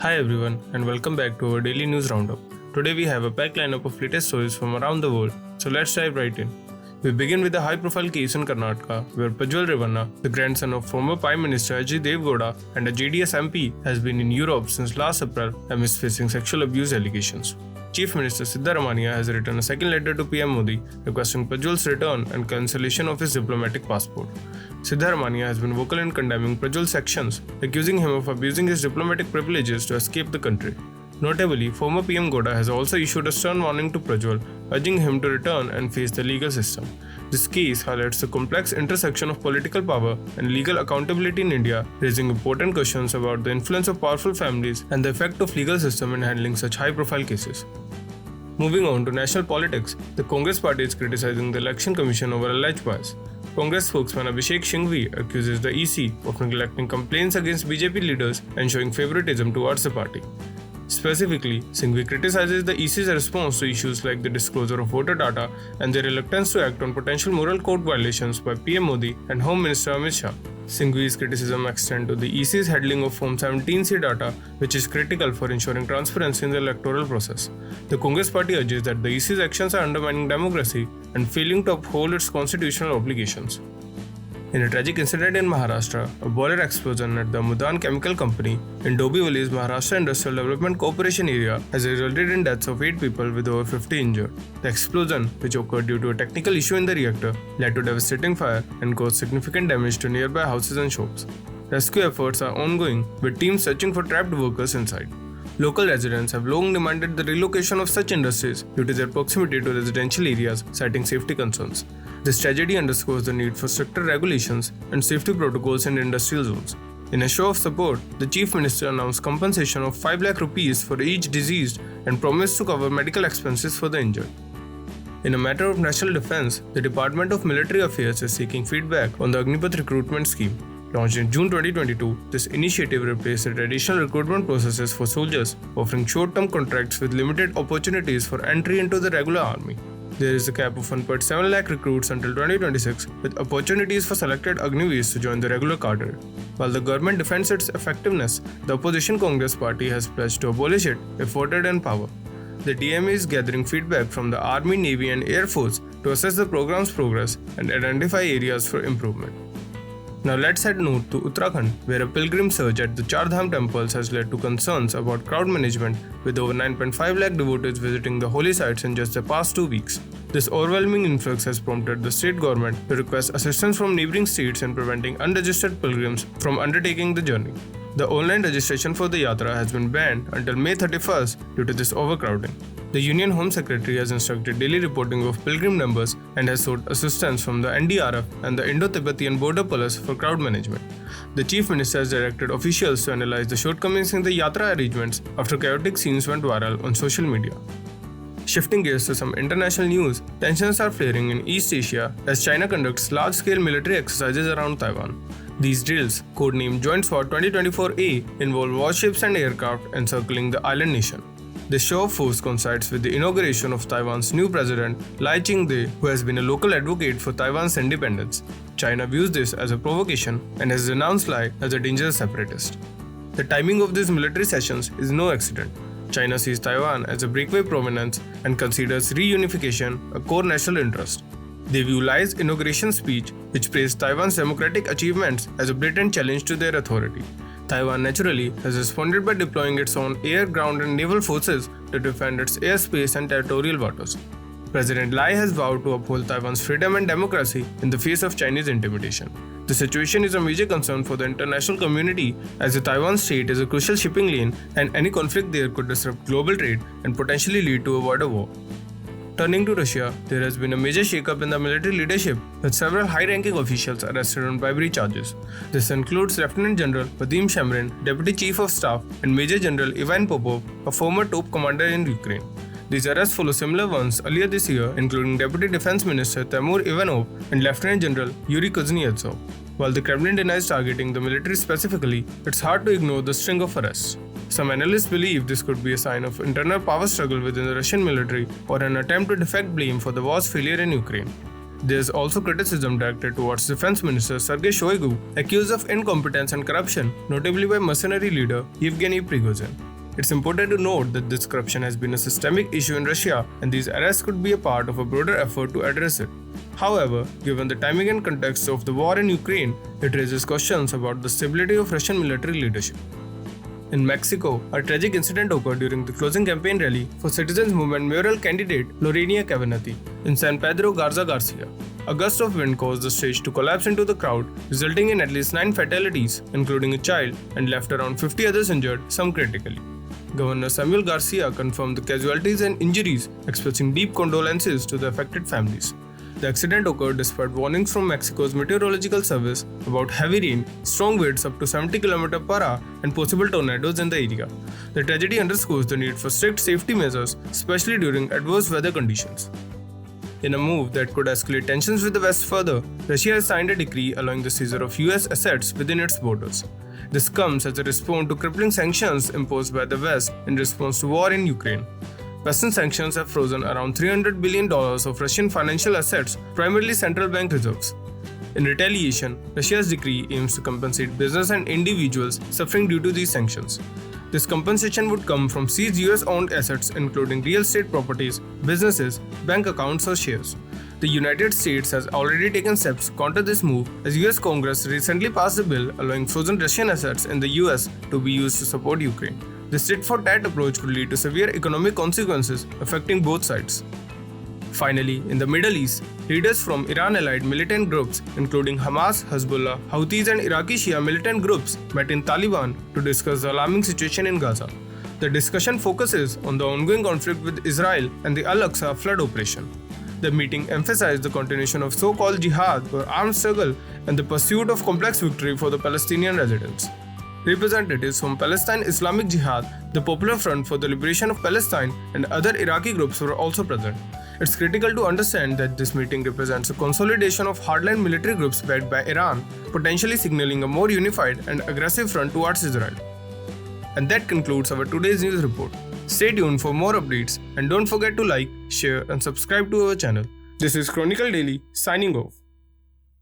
Hi everyone, and welcome back to our daily news roundup. Today we have a packed lineup of latest stories from around the world, so let's dive right in. We begin with a high-profile case in Karnataka, where Prajwal Revanna, the grandson of former Prime Minister Ajay Devgowda and a JDS MP, has been in Europe since last April amidst facing sexual abuse allegations. Chief Minister Siddharamaiah has written a second letter to PM Modi requesting Prajwal's return and cancellation of his diplomatic passport. Siddharamaiah has been vocal in condemning Prajwal's actions, accusing him of abusing his diplomatic privileges to escape the country. Notably, former PM Gowda has also issued a stern warning to Prajwal, urging him to return and face the legal system. This case highlights the complex intersection of political power and legal accountability in India, raising important questions about the influence of powerful families and the effect of legal system in handling such high-profile cases. Moving on to national politics, the Congress party is criticizing the Election Commission over alleged bias. Congress spokesman Abhishek Singhvi accuses the EC of neglecting complaints against BJP leaders and showing favoritism towards the party. Specifically, Singhvi criticizes the EC's response to issues like the disclosure of voter data and their reluctance to act on potential moral code violations by PM Modi and Home Minister Amit Shah. Singhvi's criticism extends to the EC's handling of Form 17C data, which is critical for ensuring transparency in the electoral process. The Congress party urges that the EC's actions are undermining democracy and failing to uphold its constitutional obligations. In a tragic incident in Maharashtra, a boiler explosion at the Mudan Chemical Company in Dombivli's Maharashtra Industrial Development Corporation area has resulted in deaths of 8 people with over 50 injured. The explosion, which occurred due to a technical issue in the reactor, led to devastating fire and caused significant damage to nearby houses and shops. Rescue efforts are ongoing, with teams searching for trapped workers inside. Local residents have long demanded the relocation of such industries due to their proximity to residential areas, citing safety concerns. This tragedy underscores the need for stricter regulations and safety protocols in industrial zones. In a show of support, the Chief Minister announced compensation of 5 lakh rupees for each deceased and promised to cover medical expenses for the injured. In a matter of national defense, the Department of Military Affairs is seeking feedback on the Agnipath recruitment scheme. Launched in June 2022, this initiative replaced the traditional recruitment processes for soldiers, offering short-term contracts with limited opportunities for entry into the regular army. There is a cap of 1.7 lakh recruits until 2026, with opportunities for selected Agniveers to join the regular cadre. While the government defends its effectiveness, the opposition Congress party has pledged to abolish it if voted in power. The DMA is gathering feedback from the Army, Navy and Air Force to assess the program's progress and identify areas for improvement. Now let's head north to Uttarakhand, where a pilgrim surge at the Char Dham temples has led to concerns about crowd management, with over 9.5 lakh devotees visiting the holy sites in just the past 2 weeks. This overwhelming influx has prompted the state government to request assistance from neighboring states in preventing unregistered pilgrims from undertaking the journey. The online registration for the yatra has been banned until May 31st due to this overcrowding. The Union Home Secretary has instructed daily reporting of pilgrim numbers and has sought assistance from the NDRF and the Indo-Tibetan Border Police for crowd management. The Chief Minister has directed officials to analyze the shortcomings in the yatra arrangements after chaotic scenes went viral on social media. Shifting gears to some international news, tensions are flaring in East Asia as China conducts large-scale military exercises around Taiwan. These drills, codenamed Joint SWOT 2024A, involve warships and aircraft encircling the island nation. This show of force coincides with the inauguration of Taiwan's new president, Lai Ching-te, who has been a local advocate for Taiwan's independence. China views this as a provocation and has denounced Lai as a dangerous separatist. The timing of these military sessions is no accident. China sees Taiwan as a breakaway provenance and considers reunification a core national interest. They view Lai's inauguration speech, which praised Taiwan's democratic achievements, as a blatant challenge to their authority. Taiwan naturally has responded by deploying its own air, ground and naval forces to defend its airspace and territorial waters. President Lai has vowed to uphold Taiwan's freedom and democracy in the face of Chinese intimidation. The situation is a major concern for the international community, as the Taiwan Strait is a crucial shipping lane and any conflict there could disrupt global trade and potentially lead to a border war. Turning to Russia, there has been a major shakeup in the military leadership, with several high-ranking officials arrested on bribery charges. This includes Lieutenant General Vadim Shemrin, Deputy Chief of Staff, and Major General Ivan Popov, a former top commander in Ukraine. These arrests follow similar ones earlier this year, including Deputy Defense Minister Timur Ivanov and Lieutenant General Yuri Kuznetsov. While the Kremlin denies targeting the military specifically, it's hard to ignore the string of arrests. Some analysts believe this could be a sign of internal power struggle within the Russian military or an attempt to deflect blame for the war's failure in Ukraine. There is also criticism directed towards Defense Minister Sergei Shoigu, accused of incompetence and corruption, notably by mercenary leader Yevgeny Prigozhin. It's important to note that this corruption has been a systemic issue in Russia, and these arrests could be a part of a broader effort to address it. However, given the timing and context of the war in Ukraine, it raises questions about the stability of Russian military leadership. In Mexico, a tragic incident occurred during the closing campaign rally for Citizens Movement mayoral candidate Lorena Cavanaghi in San Pedro Garza Garcia. A gust of wind caused the stage to collapse into the crowd, resulting in at least 9 fatalities, including a child, and left around 50 others injured, some critically. Governor Samuel Garcia confirmed the casualties and injuries, expressing deep condolences to the affected families. The accident occurred despite warnings from Mexico's meteorological service about heavy rain, strong winds up to 70 km/h, and possible tornadoes in the area. The tragedy underscores the need for strict safety measures, especially during adverse weather conditions. In a move that could escalate tensions with the West further, Russia has signed a decree allowing the seizure of US assets within its borders. This comes as a response to crippling sanctions imposed by the West in response to war in Ukraine. Western sanctions have frozen around $300 billion of Russian financial assets, primarily central bank reserves. In retaliation, Russia's decree aims to compensate business and individuals suffering due to these sanctions. This compensation would come from seized US-owned assets including real estate properties, businesses, bank accounts or shares. The United States has already taken steps to counter this move as US Congress recently passed a bill allowing frozen Russian assets in the US to be used to support Ukraine. This tit-for-tat approach could lead to severe economic consequences affecting both sides. Finally, in the Middle East, leaders from Iran-allied militant groups including Hamas, Hezbollah, Houthis and Iraqi Shia militant groups met in Taliban to discuss the alarming situation in Gaza. The discussion focuses on the ongoing conflict with Israel and the Al-Aqsa flood operation. The meeting emphasized the continuation of so-called jihad or armed struggle and the pursuit of complex victory for the Palestinian residents. Representatives from Palestine Islamic Jihad, the Popular Front for the Liberation of Palestine, and other Iraqi groups were also present. It's critical to understand that this meeting represents a consolidation of hardline military groups backed by Iran, potentially signaling a more unified and aggressive front towards Israel. And that concludes our today's news report. Stay tuned for more updates and don't forget to like, share and subscribe to our channel. This is Chronicle Daily signing off.